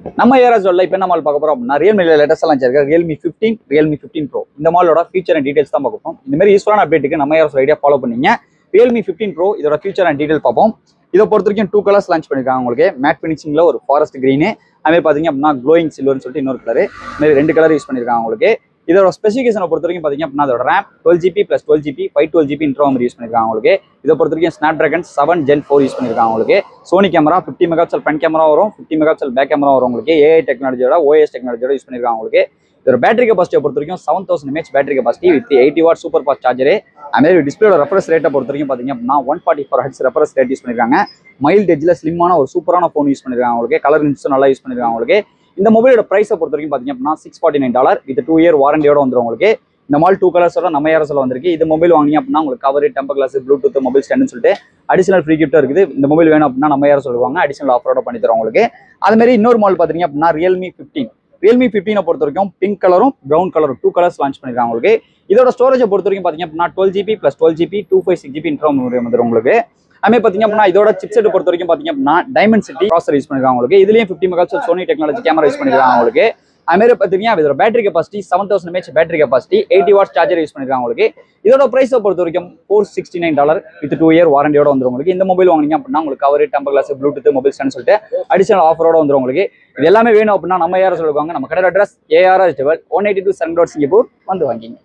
நம்ம ஏராஸ்ல இப்போ என்ன மால் பார்க்க போறோம் அப்படின்னா ரியல்மி லேட்டஸ்ட் லான்ச் இருக்க ரியல்மி 15 ரியல்மி 15 ப்ரோ இந்த மாலோட ஃபீச்சர் அண்ட் டீடைல்ஸ் தான் பார்க்க போறோம். இந்த மாதிரி யூஸ்ஃபுல்லான அப்டேட்டுக்கு நம்ம ஏராஸ் ஐடியா ஃபாலோ பண்ணீங்க. ரியல்மி 15 ப்ரோ இதோட ஃபீச்சர் அண்ட் டீடைல் பார்ப்போம். இதை பொறுத்த வரைக்கும் 2 கலர்ஸ் லான்ச் பண்ணிருக்காங்க உங்களுக்கு. மேட் ஃபினிஷிங்ல ஒரு ஃபாரஸ்ட் கிரீனு, அதுமாதிரி பார்த்தீங்க அப்படின்னா க்ளோயிங் சில்வர்னு சொல்லிட்டு இன்னொரு கலர், இந்த மாதிரி 2 கலர் யூஸ் பண்ணிருக்காங்க உங்களுக்கு. இதோட ஸ்பெசிஃபிகேஷனை பொறுத்த வரைக்கும் பார்த்தீங்க அப்படின்னா அதோட RAM 12GB + 12GB 512GB இன்ட்ரோமர் use பண்ணிருக்காங்க உங்களுக்கு. இதை பொறுத்த வரைக்கும் ஸ்னாப்டிராகன் 7 Gen 4 யூஸ் பண்ணிருக்காங்க உங்களுக்கு. Sony camera 50 megapixel front camera வரும், 50 மெகாபிக்சல் பேக் கேமரா வரும் உங்களுக்கு. ஏஐ டெக்னாலஜியோட OS டெக்னாலஜியோட யூஸ் பண்ணிருக்காங்க உங்களுக்கு. இதோட பேட்டரி கெபாசிட்டியை பொறுத்த வரைக்கும் 7000 mAh battery capacity with 80 watt super fast charger. அதுமாதிரி டிஸ்பிளோட ரெஃப்ரெஷ் ரேட்டை பொறுத்த வரைக்கும் பார்த்தீங்க அப்படின்னா 144 Hz ரெஃப்ரெஷ் ரேட் யூஸ் பண்ணிருக்காங்க. மைல்ட் எட்ஜில் ஸ்லிம்மான ஒரு சூப்பரான ஃபோன் யூஸ் பண்ணிருக்காங்க உங்களுக்கு. கலர் நிட்ஸும் நல்லா யூஸ் பண்ணிருக்காங்க உங்களுக்கு. இந்த மொபைலோட பிரைஸை பொறுத்த வரைக்கும் பார்த்தீங்க அப்படின்னா $649 வித் 2 இயர் வாரண்டியோட வந்துடும் உங்களுக்கு. இந்த மால் 2 கலர்ஸோட நம்ம ஏராஸ்ல வந்திருக்கு. இந்த மொபைல் வாங்கினீங்க அப்படின்னா உங்களுக்கு cover, temper glass, bluetooth, mobile ஸ்டாண்ட்னு சொல்லிட்டு அடிஷனல் ஃப்ரீ கிஃப்ட் இருக்குது. இந்த மொபைல் வேணும் அப்படின்னா நம்ம ஏராஸ் சொல்லுவாங்க, அடிஷனல் ஆஃபரோட பண்ணி தரோம் உங்களுக்கு. அது மாதிரி இன்னொரு மால் பார்த்தீங்க அப்படின்னா ரியல்மி 15 பொறுத்த வரைக்கும் பிங்க் கலரும் ப்ரௌன் கலரும் 2 கலர்ஸ் லான்ச் பண்ணிருக்காங்க உங்களுக்கு. இதோட ஸ்டோரேஜை பொறுத்த வரைக்கும் பார்த்தீங்க அப்படின்னா 12GB + 12GB 256GB இன்ட்ரோமர் வந்துடும் உங்களுக்கு. அதுமாதிரி பார்த்தீங்க அப்படின்னா இதோட சிப்செட் பொறுத்த வரைக்கும் பார்த்தீங்க அப்படின்னா டைமென்சிட்டி ப்ராசஸர் யூஸ் பண்ணிருக்காங்க உங்களுக்கு. இதுலயும் 50 megapixel Sony technology camera use பண்ணிருக்காங்க உங்களுக்கு. அதுமாதிரி பார்த்தீங்கன்னா இதோட battery capacity 7000 mAh battery capacity 80 watt charger use பண்ணிருக்காங்க உங்களுக்கு. இதோட பிரைஸை பொறுத்த வரைக்கும் $469 வித் 2 இயர் வாரண்டியோட வந்துடும் உங்களுக்கு. இந்த மொபைல் வாங்கினீங்க அப்படின்னா உங்களுக்கு cover, temper glass, bluetooth, mobile stand சொல்லிட்டு அடிஷனல் ஆஃபரோட வந்துடும் உங்களுக்கு. இது எல்லாமே வேணும் அப்படின்னா நம்ம ஏஆர் சொல்லுவாங்க. நம்ம கடை address ARS 182 Sun Road Singapore வந்து வாங்கிங்க.